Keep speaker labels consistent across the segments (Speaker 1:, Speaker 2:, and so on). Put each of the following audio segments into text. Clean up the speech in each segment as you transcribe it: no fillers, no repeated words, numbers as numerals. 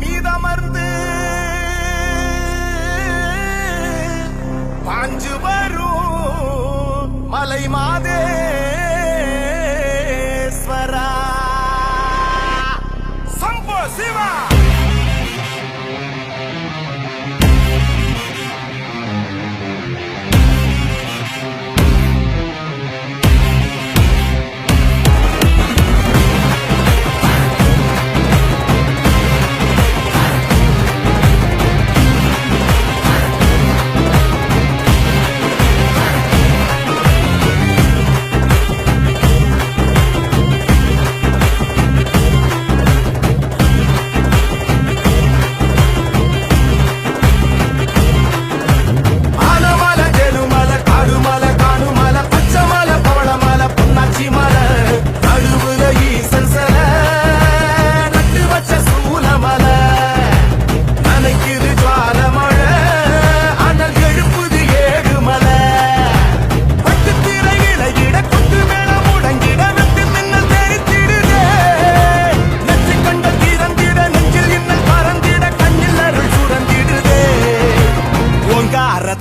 Speaker 1: மீதமர்ந்து பாஞ்சு வரும் மலை மாதேஸ்வரா சம்போ சிவா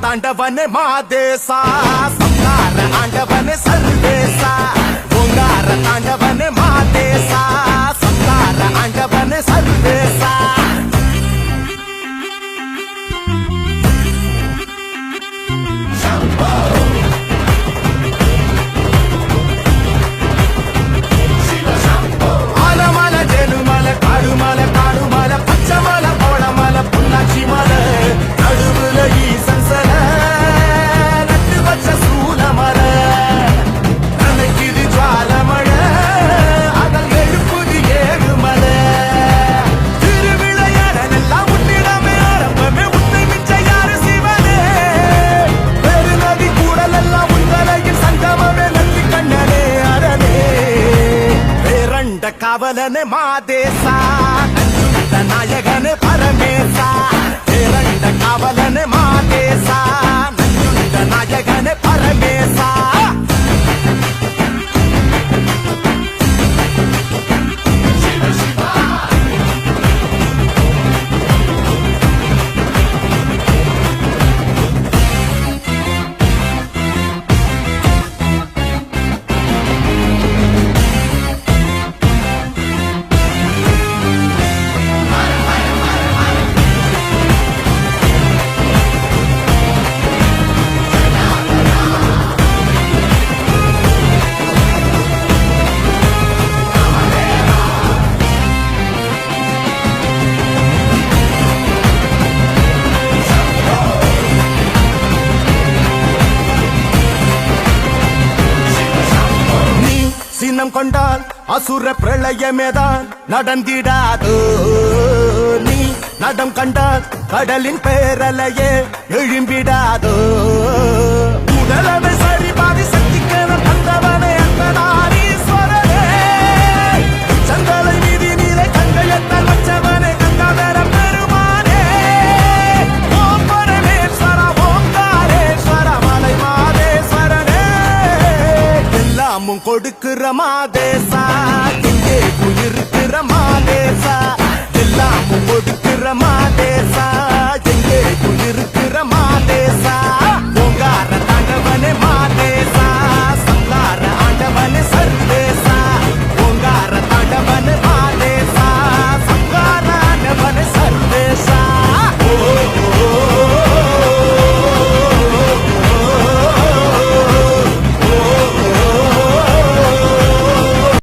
Speaker 1: ஆண்டவனே மாதேசா சம்கார ஆண்டவனே சர்வேசா ஓங்கார ஆண்டவனே மாதேசா சம்கார ஆண்டவனே சர்வேசா ஆலமல ஜெனுமல காடுமல காடுமல பச்சமல கோளமல பொன்னாச்சி மலை நடுவுல ஈசன் காவலனே மாதேசா நாயகனே பரமேசா இரண்ட காவலனே மாதேசா நாயகனே பரமேசா கொண்டால் அசுர பிரளயமேதான் நடந்திடாதோ நீ நடம் கண்டால் கடலின் பேரலையே எழும்பிடாதோ உடலவை சரி பாதி சக்திக்கென தந்தவனே அந்தனாரீஸ்வரனே சந்தலை மீதி நீரை கங்கையத்தால் வச்சவனே கங்காதர பெருமானே ஓம் பரமேஸ்வர ஓங்காரேஸ்வர மலை மாதேஸ்வரனே எல்லாமும் கொடுக்கிற மாதே